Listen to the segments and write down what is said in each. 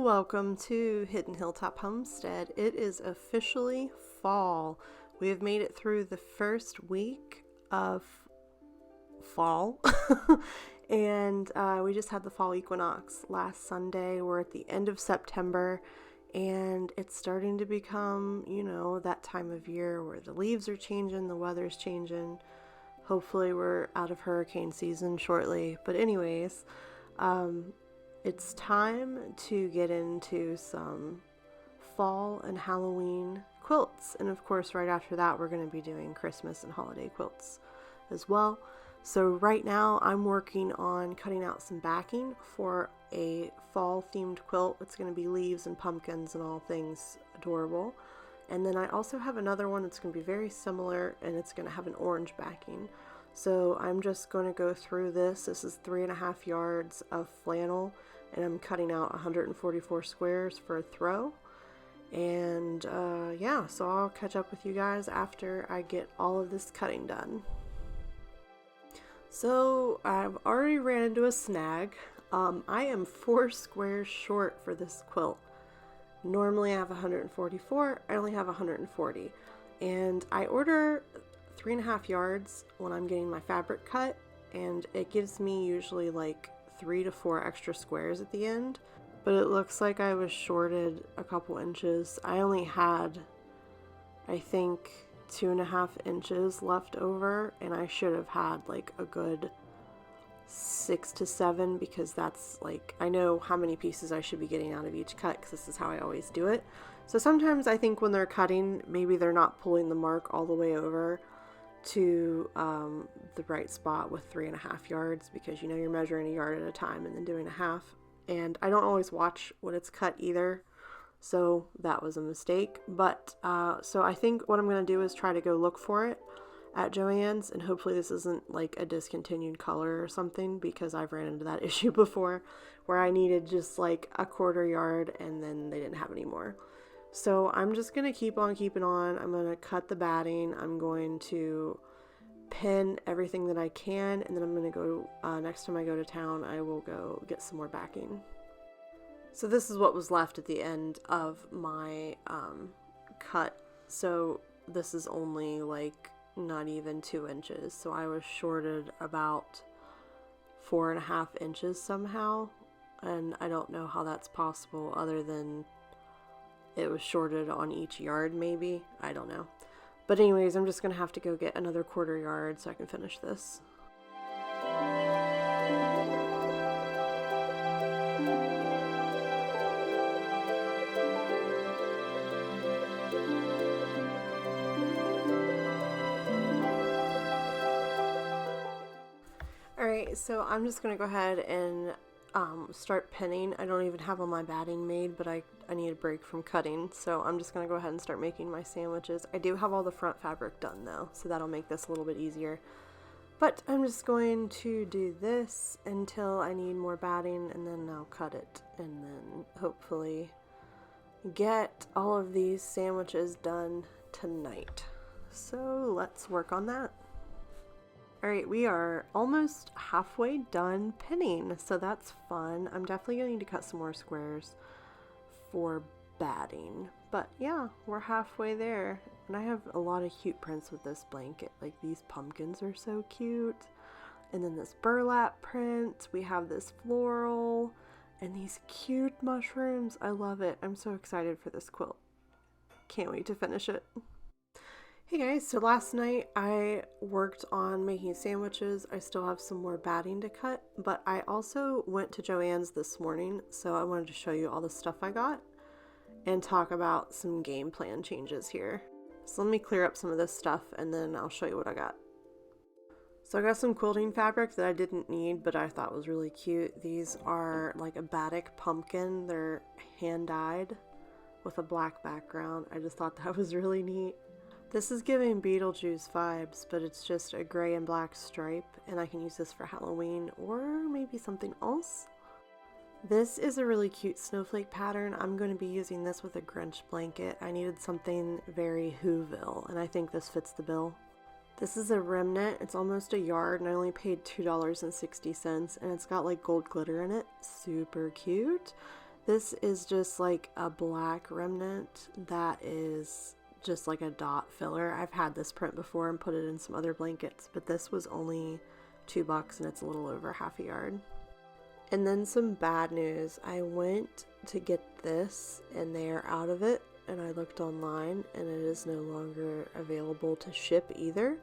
Welcome to Hidden Hilltop Homestead. It is officially fall. We have made it through the first week of fall and we just had the fall equinox last Sunday. We're at the end of September and it's starting to become, that time of year where the leaves are changing, the weather's changing. Hopefully we're out of hurricane season shortly. But anyways, it's time to get into some fall and Halloween quilts. And of course, right after that, we're going to be doing Christmas and holiday quilts as well. So right now I'm working on cutting out some backing for a fall themed quilt. It's going to be leaves and pumpkins and all things adorable. And then I also have another one that's going to be very similar, and it's going to have an orange backing. So I'm just going to go through this. This is 3.5 yards of flannel, and I'm cutting out 144 squares for a throw. And yeah, so I'll catch up with you guys after I get all of this cutting done. So I've already ran into a snag. I am 4 squares short for this quilt. Normally I have 144, I only have 140. And I order 3.5 yards when I'm getting my fabric cut, and it gives me usually like 3 to 4 extra squares at the end. But it looks like I was shorted a couple inches. I only had, I think, 2.5 inches left over, and I should have had like a good 6 to 7, because that's like, I know how many pieces I should be getting out of each cut because this is how I always do it. So sometimes I think when they're cutting, maybe they're not pulling the mark all the way over to the right spot with 3.5 yards, because you're measuring a yard at a time and then doing a half. And I don't always watch when it's cut either, so that was a mistake. But so I think what I'm going to do is try to go look for it at Joann's, and hopefully this isn't like a discontinued color or something, because I've ran into that issue before where I needed just like a 1/4 yard and then they didn't have any more. So I'm just going to keep on keeping on. I'm going to cut the batting. I'm going to pin everything that I can, and then I'm going to go, next time I go to town, I will go get some more backing. So this is what was left at the end of my cut. So this is only like not even 2 inches. So I was shorted about 4.5 inches somehow. And I don't know how that's possible, other than it was shorted on each yard maybe. I don't know. But anyways, I'm just going to have to go get another 1/4 yard so I can finish this. Alright, so I'm just going to go ahead and start pinning. I don't even have all my batting made, but I need a break from cutting, so I'm just going to go ahead and start making my sandwiches. I do have all the front fabric done though, so that'll make this a little bit easier. But I'm just going to do this until I need more batting, and then I'll cut it, and then hopefully get all of these sandwiches done tonight. So let's work on that. Alright, we are almost halfway done pinning, so that's fun. I'm definitely going to need to cut some more squares for batting. But yeah, we're halfway there. And I have a lot of cute prints with this blanket. Like, these pumpkins are so cute. And then this burlap print. We have this floral. And these cute mushrooms. I love it. I'm so excited for this quilt. Can't wait to finish it. Hey guys, so last night I worked on making sandwiches. I still have some more batting to cut, but I also went to Joann's this morning, so I wanted to show you all the stuff I got and talk about some game plan changes here. So let me clear up some of this stuff and then I'll show you what I got. So I got some quilting fabric that I didn't need, but I thought was really cute. These are like a batik pumpkin. They're hand dyed with a black background. I just thought that was really neat. This is giving Beetlejuice vibes, but it's just a gray and black stripe, and I can use this for Halloween or maybe something else. This is a really cute snowflake pattern. I'm going to be using this with a Grinch blanket. I needed something very Whoville, and I think this fits the bill. This is a remnant. It's almost a yard, and I only paid $2.60, and it's got like gold glitter in it. Super cute. This is just like a black remnant that is just like a dot filler. I've had this print before and put it in some other blankets, but this was only $2 and it's a little over half a yard. And then some bad news. I went to get this and they are out of it, and I looked online and it is no longer available to ship either.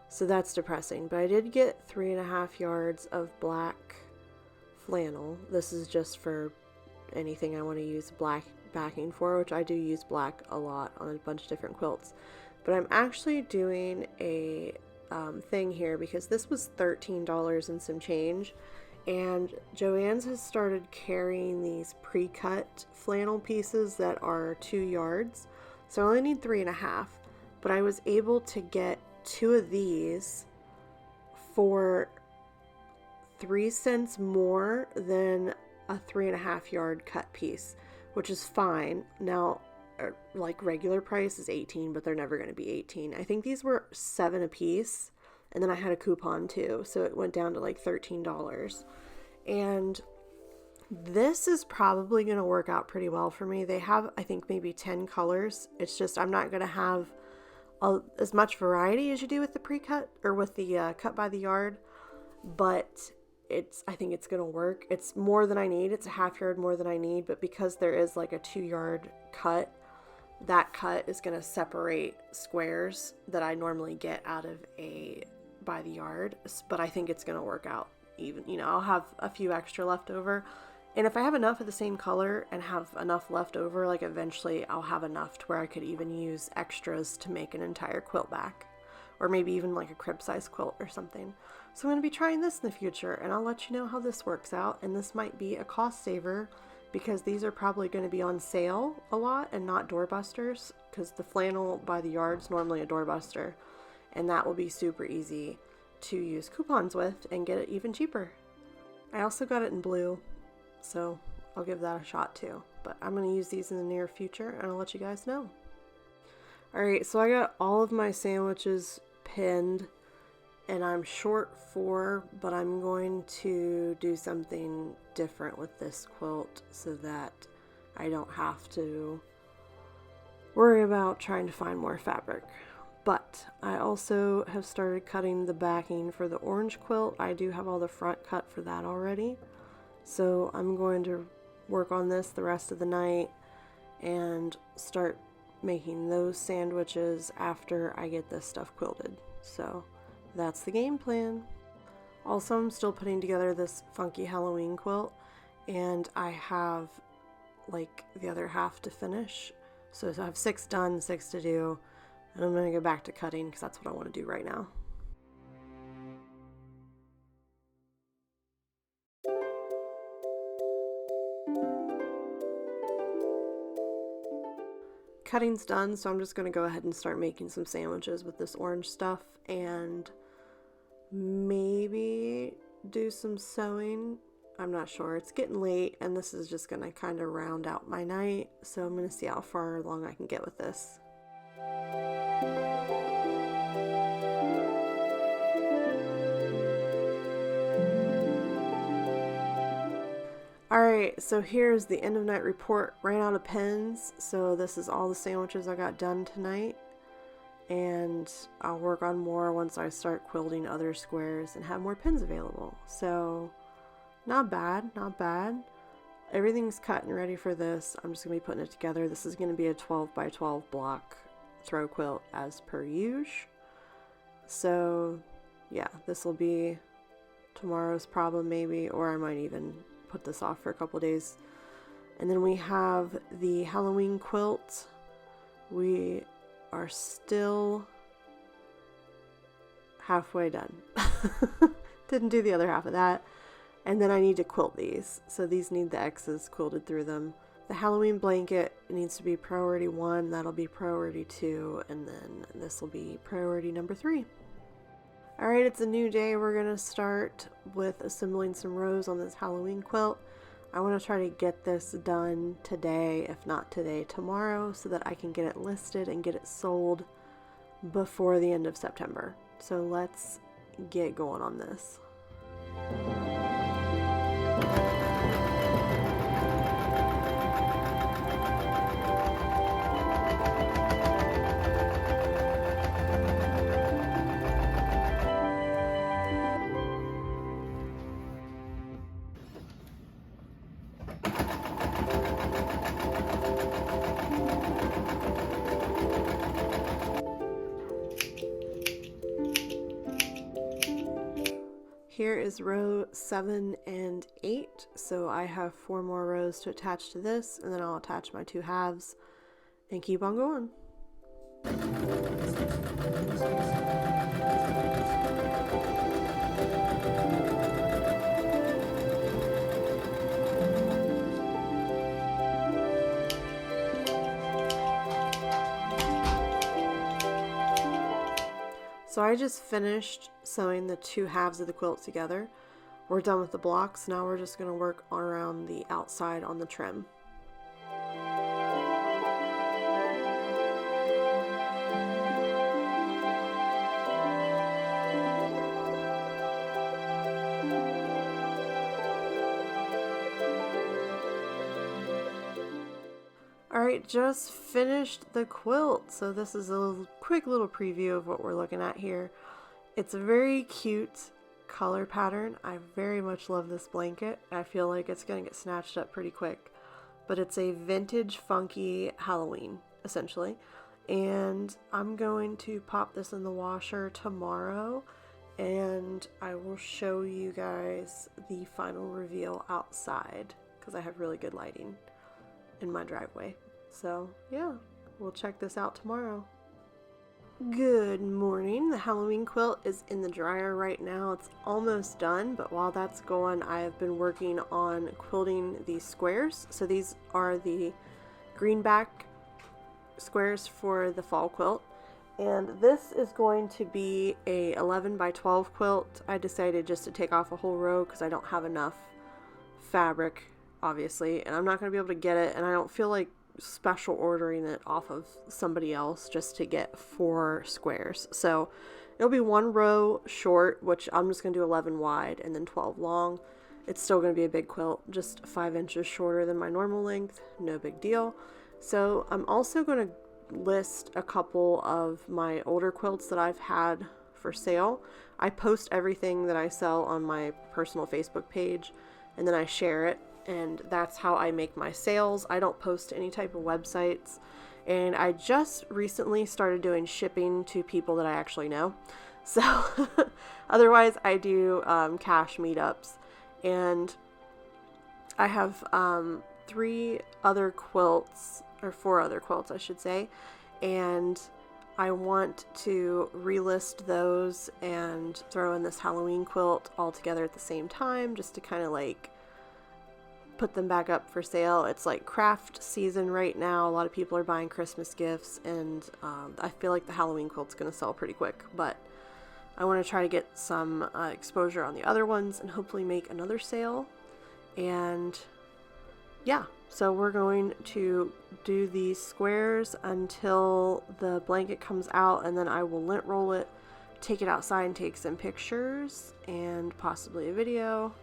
So that's depressing, but I did get 3.5 yards of black flannel. This is just for anything I want to use black backing for, which I do use black a lot on a bunch of different quilts. But I'm actually doing a thing here because this was $13 and some change, and Joann's has started carrying these pre-cut flannel pieces that are 2 yards, so I only need 3.5, but I was able to get 2 of these for 3 cents more than a 3.5 yard cut piece, which is fine. Now, like regular price is 18, but they're never going to be 18. I think these were 7 a piece, and then I had a coupon too, so it went down to like $13. And this is probably going to work out pretty well for me. They have, I think, maybe 10 colors. It's just I'm not going to have as much variety as you do with the pre-cut or with the cut by the yard, but I think it's going to work. It's more than I need. It's a half yard more than I need, but because there is like a 2 yard cut, that cut is going to separate squares that I normally get out of a by the yard, but I think it's going to work out even. You know, I'll have a few extra left over, and if I have enough of the same color and have enough left over, like eventually I'll have enough to where I could even use extras to make an entire quilt back, or maybe even like a crib size quilt or something. So I'm going to be trying this in the future, and I'll let you know how this works out. And this might be a cost saver because these are probably going to be on sale a lot and not doorbusters, because the flannel by the yard is normally a doorbuster, and that will be super easy to use coupons with and get it even cheaper. I also got it in blue, so I'll give that a shot too. But I'm going to use these in the near future, and I'll let you guys know. Alright, so I got all of my sandwiches pinned, and I'm short 4, but I'm going to do something different with this quilt so that I don't have to worry about trying to find more fabric. But I also have started cutting the backing for the orange quilt. I do have all the front cut for that already, so I'm going to work on this the rest of the night and start making those sandwiches after I get this stuff quilted. So that's the game plan. Also, I'm still putting together this funky Halloween quilt, and I have like the other half to finish. So I have 6 done, 6 to do, and I'm going to go back to cutting because that's what I want to do right now. Cutting's done, so I'm just going to go ahead and start making some sandwiches with this orange stuff and maybe do some sewing. I'm not sure. It's getting late, and this is just going to kind of round out my night, so I'm going to see how far along I can get with this. Alright, so here's the end of night report. Ran out of pins, so this is all the sandwiches I got done tonight, and I'll work on more once I start quilting other squares and have more pins available. So not bad, not bad. Everything's cut and ready for this. I'm just going to be putting it together. This is going to be a 12 by 12 block throw quilt as per usual. So yeah, this will be tomorrow's problem maybe, or I might even put this off for a couple days. And then we have the Halloween quilt. We are still halfway done. Didn't do the other half of that. And then I need to quilt these. So these need the X's quilted through them. The Halloween blanket needs to be priority 1. That'll be priority 2. And then this will be priority number 3. Alright, it's a new day. We're going to start with assembling some rows on this Halloween quilt. I want to try to get this done today, if not today, tomorrow, so that I can get it listed and get it sold before the end of September. So let's get going on this. here is row 7 and 8, so I have 4 more rows to attach to this, and then I'll attach my 2 halves and keep on going. So I just finished sewing the 2 halves of the quilt together. We're done with the blocks. Now we're just going to work around the outside on the trim. Alright, just finished the quilt. So this is a quick little preview of what we're looking at here. It's a very cute color pattern. I very much love this blanket. I feel like it's going to get snatched up pretty quick. But it's a vintage funky Halloween, essentially. And I'm going to pop this in the washer tomorrow. And I will show you guys the final reveal outside, because I have really good lighting in my driveway. So yeah, we'll check this out tomorrow. Good morning. The Halloween quilt is in the dryer right now. It's almost done, but while that's going, I have been working on quilting these squares. So these are the greenback squares for the fall quilt. And this is going to be a 11 by 12 quilt. I decided just to take off a whole row because I don't have enough fabric, obviously, and I'm not going to be able to get it, and I don't feel like special ordering it off of somebody else just to get 4 squares. So it'll be 1 row short, which I'm just going to do 11 wide and then 12 long. It's still going to be a big quilt, just 5 inches shorter than my normal length, no big deal. So I'm also going to list a couple of my older quilts that I've had for sale. I post everything that I sell on my personal Facebook page, and then I share it, and that's how I make my sales. I don't post to any type of websites, and I just recently started doing shipping to people that I actually know. So otherwise I do cash meetups, and I have 3 other quilts, or 4 other quilts I should say, and I want to relist those and throw in this Halloween quilt all together at the same time, just to kind of like put them back up for sale. It's like craft season right now. A lot of people are buying Christmas gifts, and I feel like the Halloween quilt's going to sell pretty quick, but I want to try to get some exposure on the other ones and hopefully make another sale. And yeah, so we're going to do these squares until the blanket comes out, and then I will lint roll it, take it outside and take some pictures and possibly a video,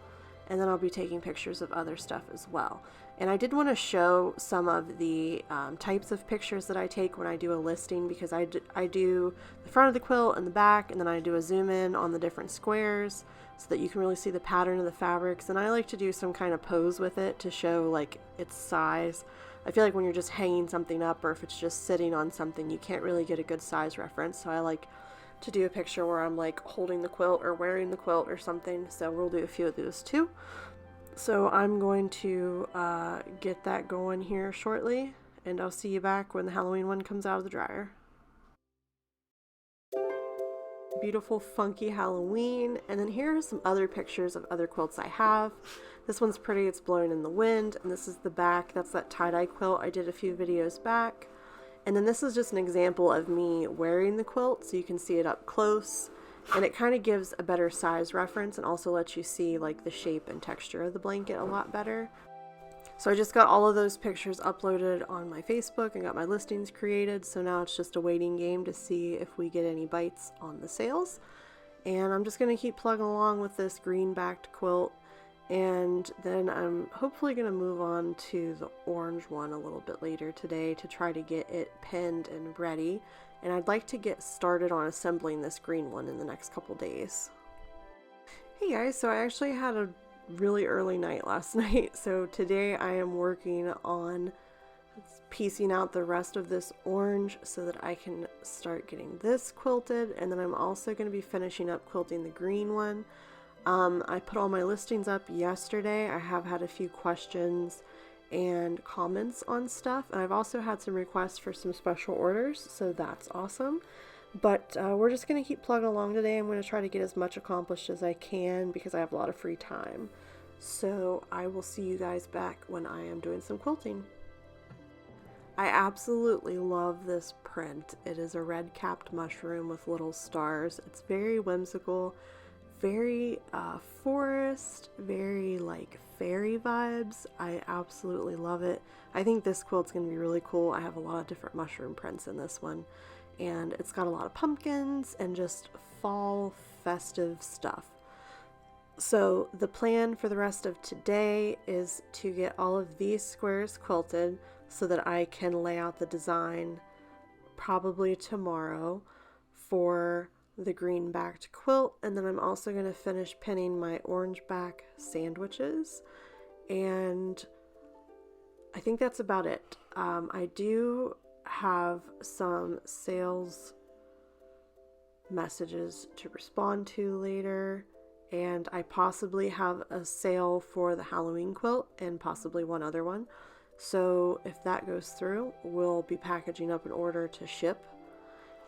and then I'll be taking pictures of other stuff as well. And I did want to show some of the types of pictures that I take when I do a listing, because I do the front of the quilt and the back, and then I do a zoom in on the different squares so that you can really see the pattern of the fabrics. And I like to do some kind of pose with it to show like its size. I feel like when you're just hanging something up, or if it's just sitting on something, you can't really get a good size reference. So I like to do a picture where I'm like holding the quilt or wearing the quilt or something. So we'll do a few of those too. So I'm going to get that going here shortly, and I'll see you back when the Halloween one comes out of the dryer. Beautiful funky Halloween. And then here are some other pictures of other quilts I have. This one's pretty, it's blowing in the wind, and this is the back. That's that tie-dye quilt I did a few videos back. And then this is just an example of me wearing the quilt, so you can see it up close, and it kind of gives a better size reference and also lets you see like the shape and texture of the blanket a lot better. So I just got all of those pictures uploaded on my Facebook and got my listings created, so now it's just a waiting game to see if we get any bites on the sales. And I'm just going to keep plugging along with this green-backed quilt, and then I'm hopefully going to move on to the orange one a little bit later today to try to get it pinned and ready. And I'd like to get started on assembling this green one in the next couple days. Hey guys, so I actually had a really early night last night, so today I am working on piecing out the rest of this orange so that I can start getting this quilted, and then I'm also going to be finishing up quilting the green one. I put all my listings up yesterday. I have had a few questions and comments on stuff, and I've also had some requests for some special orders, so that's awesome. But we're just going to keep plugging along today. I'm going to try to get as much accomplished as I can because I have a lot of free time. So I will see you guys back when I am doing some quilting. I absolutely love this print. It is a red-capped mushroom with little stars. It's very whimsical, very forest, very like fairy vibes. I absolutely love it. I think this quilt's going to be really cool. I have a lot of different mushroom prints in this one, and it's got a lot of pumpkins and just fall festive stuff. So the plan for the rest of today is to get all of these squares quilted so that I can lay out the design probably tomorrow for the green backed quilt, and then I'm also going to finish pinning my orange back sandwiches, and I think that's about it. I do have some sales messages to respond to later, and I possibly have a sale for the Halloween quilt and possibly one other one. So if that goes through, we'll be packaging up an order to ship.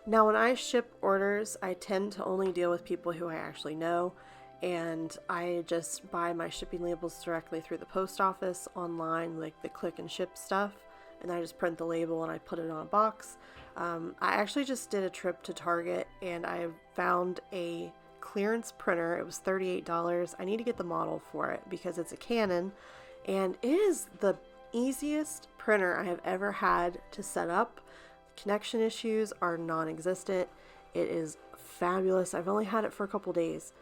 Now, when I ship orders, I tend to only deal with people who I actually know, and I just buy my shipping labels directly through the post office online, like the click and ship stuff, and I just print the label and I put it on a box. I actually just did a trip to Target and I found a clearance printer. It was $38. I need to get the model for it because it's a Canon, and it is the easiest printer I have ever had to set up. Connection issues are non-existent. It is fabulous. I've only had it for a couple days,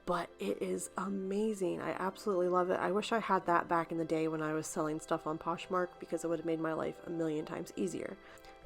but it is amazing. I absolutely love it. I wish I had that back in the day when I was selling stuff on Poshmark, because it would have made my life a million times easier.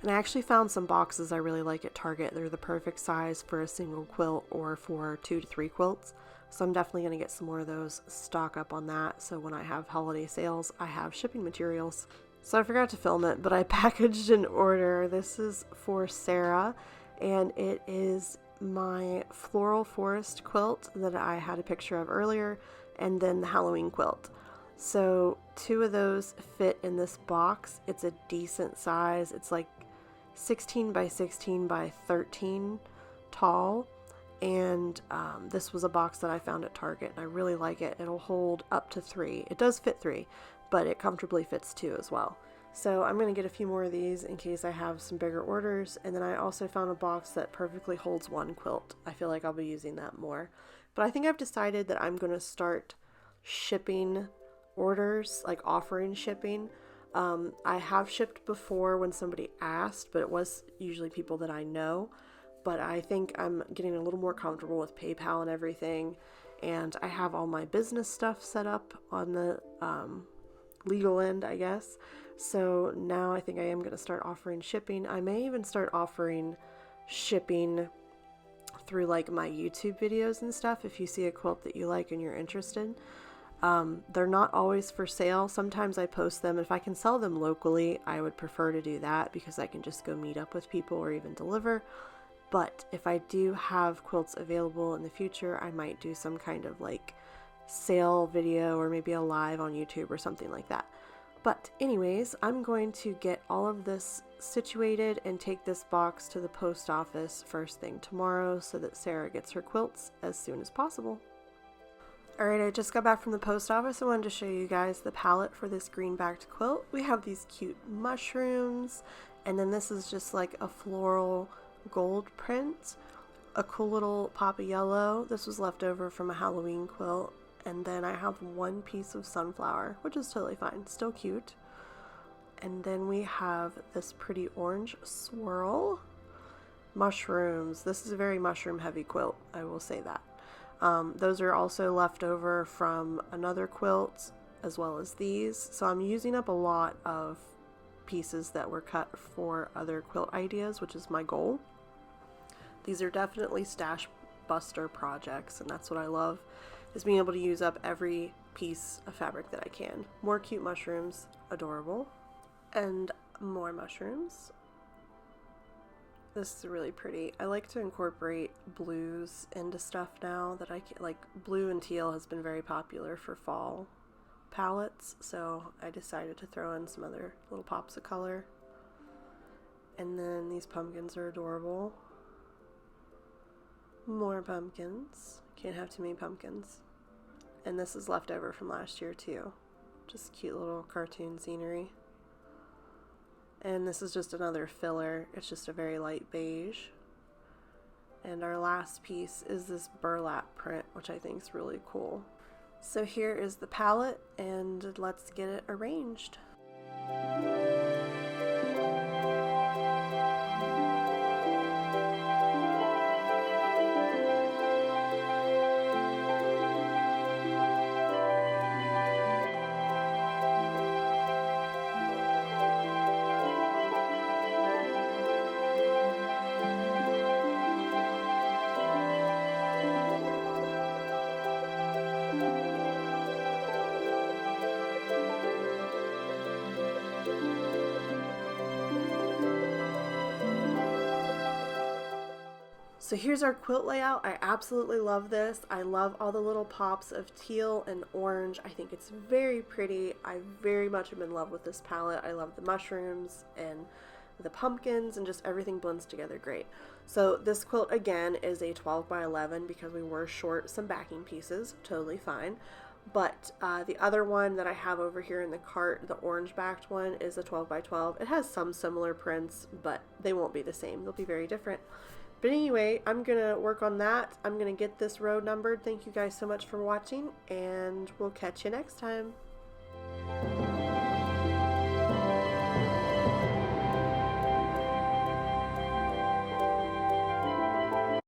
And I actually found some boxes I really like at Target. They're the perfect size for a single quilt or for 2 to 3 quilts. So I'm definitely going to get some more of those, stock up on that, so when I have holiday sales, I have shipping materials. So I forgot to film it, but I packaged an order. This is for Sarah, and it is my floral forest quilt that I had a picture of earlier, and then the Halloween quilt. So 2 of those fit in this box. It's a decent size. It's like 16 by 16 by 13 tall. And this was a box that I found at Target, and I really like it. It'll hold up to 3. It does fit 3, but it comfortably fits 2 as well. So I'm going to get a few more of these in case I have some bigger orders. And then I also found a box that perfectly holds 1 quilt. I feel like I'll be using that more. But I think I've decided that I'm going to start shipping orders, like offering shipping. I have shipped before when somebody asked, but it was usually people that I know. But I think I'm getting a little more comfortable with PayPal and everything. And I have all my business stuff set up on the legal end, I guess. So now I think I am going to start offering shipping. I may even start offering shipping through like my YouTube videos and stuff. If you see a quilt that you like and you're interested, they're not always for sale. Sometimes I post them. If I can sell them locally, I would prefer to do that because I can just go meet up with people or even deliver. But if I do have quilts available in the future, I might do some kind of like sale video or maybe a live on YouTube or something like that. But anyways, I'm going to get all of this situated and take this box to the post office first thing tomorrow so that Sarah gets her quilts as soon as possible. Alright, I just got back from the post office. I wanted to show you guys the palette for this green-backed quilt. We have these cute mushrooms, and then this is just like a floral gold print, a cool little pop of yellow. This was left over from a Halloween quilt. And then I have 1 piece of sunflower, which is totally fine, still cute. And then we have this pretty orange swirl. Mushrooms. This is a very mushroom heavy quilt, I will say that. Those are also left over from another quilt, as well as these. So I'm using up a lot of pieces that were cut for other quilt ideas, which is my goal. These are definitely stash buster projects, and that's what I love, is being able to use up every piece of fabric that I can. More cute mushrooms, adorable, and more mushrooms. This is really pretty. I like to incorporate blues into stuff now that I can, like blue and teal has been very popular for fall palettes, so I decided to throw in some other little pops of color. And then these pumpkins are adorable. More pumpkins. Can't have too many pumpkins. And this is left over from last year too. Just cute little cartoon scenery. And this is just another filler. It's just a very light beige. And our last piece is this burlap print, which I think is really cool. So here is the palette, and let's get it arranged. So here's our quilt layout. I absolutely love this. I love all the little pops of teal and orange. I think it's very pretty. I very much am in love with this palette. I love the mushrooms and the pumpkins, and just everything blends together great. So this quilt again is a 12 by 11 because we were short some backing pieces. Totally fine. But the other one that I have over here in the cart, the orange backed one, is a 12 by 12. It has some similar prints, but they won't be the same. They'll be very different. But anyway, I'm going to work on that. I'm going to get this row numbered. Thank you guys so much for watching, and we'll catch you next time.